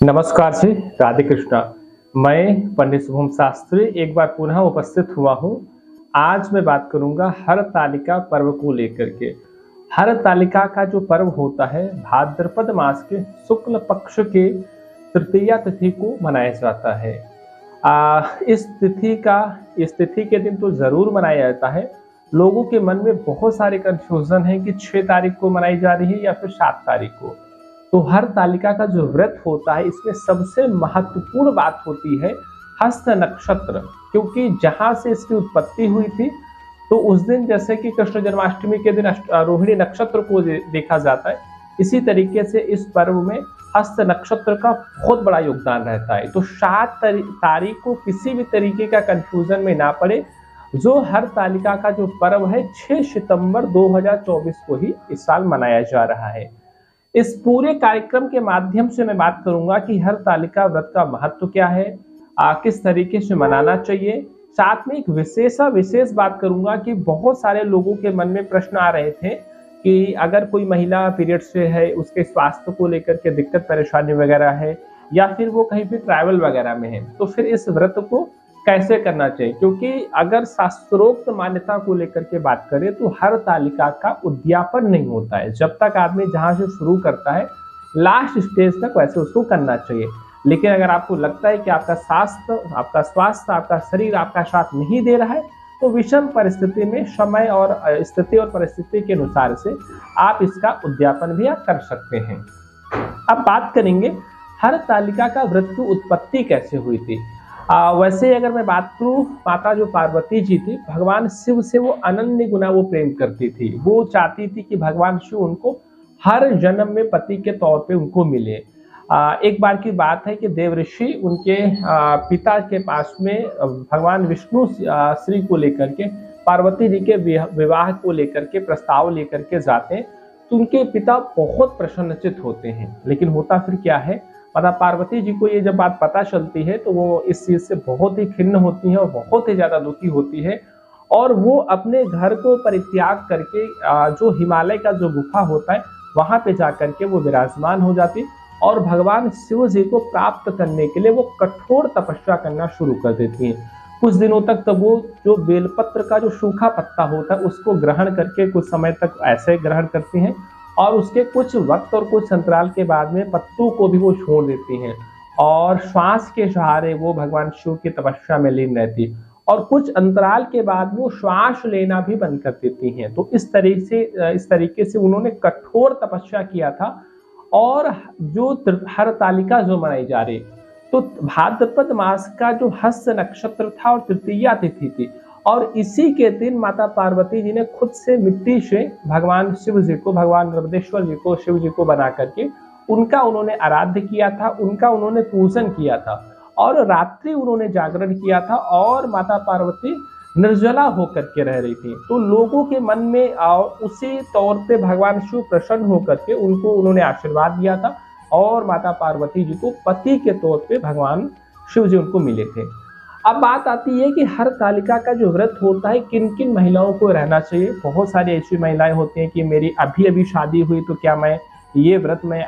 नमस्कार जी, राधे कृष्णा। मैं पंडित शुभम शास्त्री एक बार पुनः उपस्थित हुआ हूँ। आज मैं बात करूँगा हरतालिका पर्व को लेकर के। हरतालिका का जो पर्व होता है भाद्रपद मास के शुक्ल पक्ष के तृतीया तिथि को मनाया जाता है। इस तिथि के दिन तो ज़रूर मनाया जाता है। लोगों के मन में बहुत सारे कन्फ्यूज़न है कि 6 तारीख को मनाई जा रही है या फिर 7 तारीख को। तो हरतालिका का जो व्रत होता है इसमें सबसे महत्वपूर्ण बात होती है हस्त नक्षत्र, क्योंकि जहां से इसकी उत्पत्ति हुई थी तो उस दिन जैसे कि कृष्ण जन्माष्टमी के दिन रोहिणी नक्षत्र को देखा जाता है, इसी तरीके से इस पर्व में हस्त नक्षत्र का बहुत बड़ा योगदान रहता है। तो 7 तारीख को किसी भी तरीके का कंफ्यूजन में ना पड़े। जो हरतालिका का जो पर्व है 6 सितंबर 2024 को ही इस साल मनाया जा रहा है। इस पूरे कार्यक्रम के माध्यम से मैं बात करूंगा कि हरतालिका व्रत का महत्व क्या है, किस तरीके से मनाना चाहिए। साथ में एक विशेष बात करूंगा कि बहुत सारे लोगों के मन में प्रश्न आ रहे थे कि अगर कोई महिला पीरियड से है, उसके स्वास्थ्य को लेकर के दिक्कत परेशानी वगैरह है या फिर वो कहीं भी ट्रैवल वगैरह में है, तो फिर इस व्रत को कैसे करना चाहिए। क्योंकि अगर शास्त्रोक्त मान्यता को लेकर के बात करें तो हरतालिका का उद्यापन नहीं होता है। जब तक आदमी जहां से शुरू करता है लास्ट स्टेज तक वैसे उसको करना चाहिए। लेकिन अगर आपको लगता है कि आपका स्वास्थ्य, आपका शरीर आपका साथ नहीं दे रहा है, तो विषम परिस्थिति में समय और स्थिति और परिस्थिति के अनुसार से आप इसका उद्यापन भी आप कर सकते हैं। अब बात करेंगे हरतालिका का व्रत की उत्पत्ति कैसे हुई थी। वैसे अगर मैं बात करूं, माता जो पार्वती जी थी, भगवान शिव से वो अनन्य गुना वो प्रेम करती थी। वो चाहती थी कि भगवान शिव उनको हर जन्म में पति के तौर पे उनको मिले। एक बार की बात है कि देवऋषि उनके पिता के पास में भगवान विष्णु श्री को लेकर के पार्वती जी के विवाह को लेकर के प्रस्ताव लेकर के जाते हैं, तो उनके पिता बहुत प्रसन्नचित होते हैं। लेकिन होता फिर क्या है, माता पार्वती जी को ये जब बात पता चलती है तो वो इस चीज से बहुत ही खिन्न होती है और बहुत ही ज्यादा दुखी होती है, और वो अपने घर को परित्याग करके जो हिमालय का जो गुफा होता है वहां पे जाकर के वो विराजमान हो जाती और भगवान शिव जी को प्राप्त करने के लिए वो कठोर तपस्या करना शुरू कर देती हैं। कुछ दिनों तक तो वो जो बेलपत्र का जो सूखा पत्ता होता है उसको ग्रहण करके कुछ समय तक ऐसे ग्रहण करती हैं और उसके कुछ वक्त और कुछ अंतराल के बाद में पत्तों को भी वो छोड़ देती हैं और श्वास के सहारे वो भगवान शिव की तपस्या में लीन रहती, और कुछ अंतराल के बाद वो श्वास लेना भी बंद कर देती हैं। तो इस तरीके से उन्होंने कठोर तपस्या किया था। और जो हरतालिका जो मनाई जा रही, तो भाद्रपद मास का जो हस्त नक्षत्र था और तृतीया तिथि थी, और इसी के दिन माता पार्वती जी ने खुद से मिट्टी से भगवान शिव जी को, भगवान नर्मदेश्वर जी को, शिव जी को बना करके उनका उन्होंने आराध्य किया था, उनका उन्होंने पूजन किया था और रात्रि उन्होंने जागरण किया था और माता पार्वती निर्जला होकर के रह रही थी। तो लोगों के मन में उसी तौर पे भगवान शिव प्रसन्न होकर के उनको उन्होंने आशीर्वाद दिया था और माता पार्वती जी को पति के तौर पे भगवान शिव जी उनको मिले थे। अब बात आती है कि हरतालिका का जो व्रत होता है किन किन महिलाओं को रहना चाहिए। बहुत सारी ऐसी महिलाएं होती हैं कि मेरी अभी शादी हुई, तो क्या मैं ये व्रत में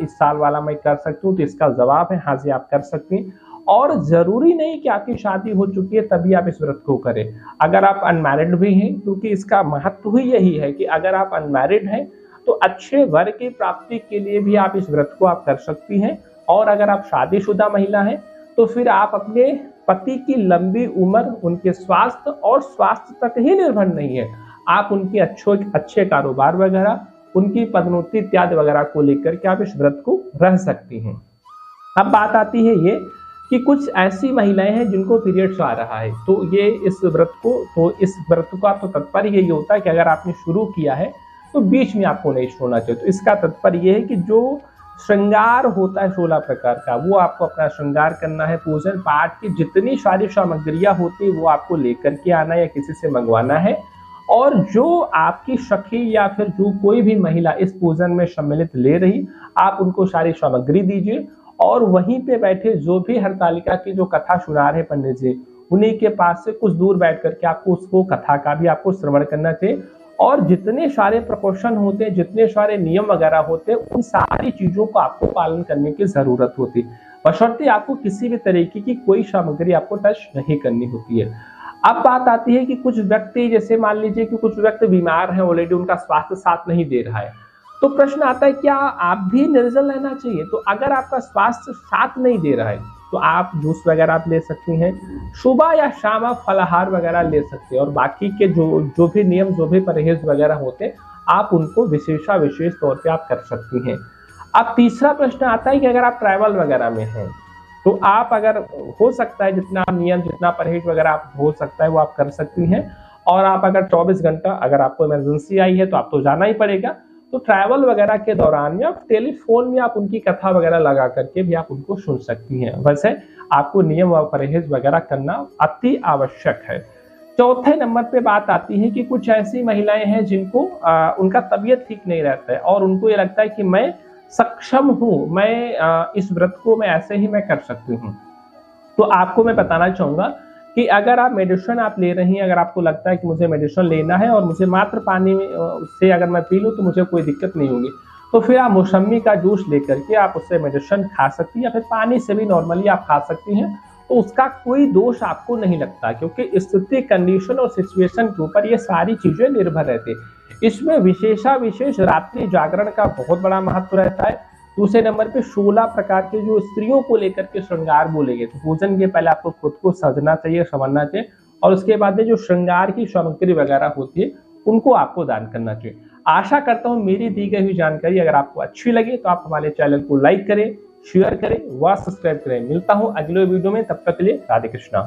इस साल वाला मैं कर सकती हूँ। तो इसका जवाब है हाँ जी, आप कर सकती हैं। और जरूरी नहीं कि आपकी शादी हो चुकी है तभी आप इस व्रत को करें। अगर आप अनमैरिड भी हैं, क्योंकि इसका महत्व ही यही है कि अगर आप अनमैरिड हैं तो अच्छे वर की प्राप्ति के लिए भी आप इस व्रत को आप कर सकती हैं। और अगर आप शादीशुदा महिला हैं तो फिर आप अपने पति की लंबी उम्र, उनके स्वास्थ्य और स्वास्थ्य तक ही निर्भर नहीं है, आप उनके अच्छे कारोबार वगैरह, उनकी पदोन्नति इत्यादि वगैरह को लेकर के आप इस व्रत को रह सकती हैं। अब बात आती है ये कि कुछ ऐसी महिलाएं हैं जिनको पीरियड्स आ रहा है, तो इस व्रत का तो तात्पर्य यही होता है कि अगर आपने शुरू किया है तो बीच में आपको नहीं छोड़ना चाहिए। तो इसका तात्पर्य यह है कि जो श्रृंगार होता है 16 प्रकार का, वो आपको अपना श्रृंगार करना है। पूजन पाठ की जितनी सारी सामग्रियां होती है वो आपको लेकर के आना है या किसी से मंगवाना है। और जो आपकी सखी या फिर जो कोई भी महिला इस पूजन में सम्मिलित ले रही, आप उनको सारी सामग्री दीजिए और वहीं पे बैठे जो भी हरतालिका की जो कथा सुना रहे पंडित जी, उन्हीं के पास से कुछ दूर बैठ करके आपको उसको कथा का भी आपको श्रवण करना चाहिए। और जितने सारे प्रिकॉशन होते हैं, जितने सारे नियम वगैरह होते हैं, उन सारी चीजों को आपको पालन करने की जरूरत होती है, बशर्ते आपको किसी भी तरीके की कोई सामग्री आपको टच नहीं करनी होती है। अब बात आती है कि कुछ व्यक्ति, जैसे मान लीजिए कि कुछ व्यक्ति बीमार हैं, ऑलरेडी उनका स्वास्थ्य साथ नहीं दे रहा है, तो प्रश्न आता है क्या आप भी निर्जल रहना चाहिए? तो अगर आपका स्वास्थ्य साथ नहीं दे रहा है तो आप जूस वगैरह आप ले सकती हैं, सुबह या शाम आप फलाहार वगैरह ले सकते हैं, और बाकी के जो भी नियम, जो भी परहेज वगैरह होते हैं, आप उनको विशेष तौर पे आप कर सकती हैं। अब तीसरा प्रश्न आता है कि अगर आप ट्रैवल वगैरह में हैं, तो आप अगर हो सकता है जितना नियम, जितना परहेज वगैरह आप हो सकता है वो आप कर सकती हैं, और आप अगर 24 घंटा अगर आपको इमरजेंसी आई है तो आप तो जाना ही पड़ेगा, तो ट्रैवल वगैरह के दौरान में आप टेलीफोन में आप उनकी कथा वगैरह लगा करके भी आप उनको सुन सकती हैं। वैसे आपको नियम और परहेज वगैरह करना अति आवश्यक है। चौथे नंबर पे बात आती है कि कुछ ऐसी महिलाएं हैं जिनको उनका तबीयत ठीक नहीं रहता है और उनको ये लगता है कि मैं सक्षम हूँ, मैं इस व्रत को मैं ऐसे ही मैं कर सकती हूँ। तो आपको मैं बताना चाहूंगा कि अगर आप मेडिसिन आप ले रही हैं, अगर आपको लगता है कि मुझे मेडिसिन लेना है और मुझे मात्र पानी में से अगर मैं पी लूँ तो मुझे कोई दिक्कत नहीं होगी, तो फिर आप मौसम्मी का जूस लेकर के आप उससे मेडिसिन खा सकती हैं, या फिर पानी से भी नॉर्मली आप खा सकती हैं, तो उसका कोई दोष आपको नहीं लगता, क्योंकि स्थिति, कंडीशन और सिचुएशन के ऊपर ये सारी चीजें निर्भर रहती है। इसमें विशेष रात्रि जागरण का बहुत बड़ा महत्व रहता है। दूसरे नंबर पे 16 प्रकार के जो स्त्रियों को लेकर के श्रृंगार बोले गए, तो पूजन के पहले आपको खुद को सजना चाहिए, संवरना चाहिए, और उसके बाद में जो श्रृंगार की सामग्री वगैरह होती है उनको आपको दान करना चाहिए। आशा करता हूँ मेरी दी गई हुई जानकारी अगर आपको अच्छी लगे तो आप हमारे चैनल को लाइक करें, शेयर करें व सब्सक्राइब करें। मिलता हूँ अगले वीडियो में, तब तक के लिए राधे कृष्णा।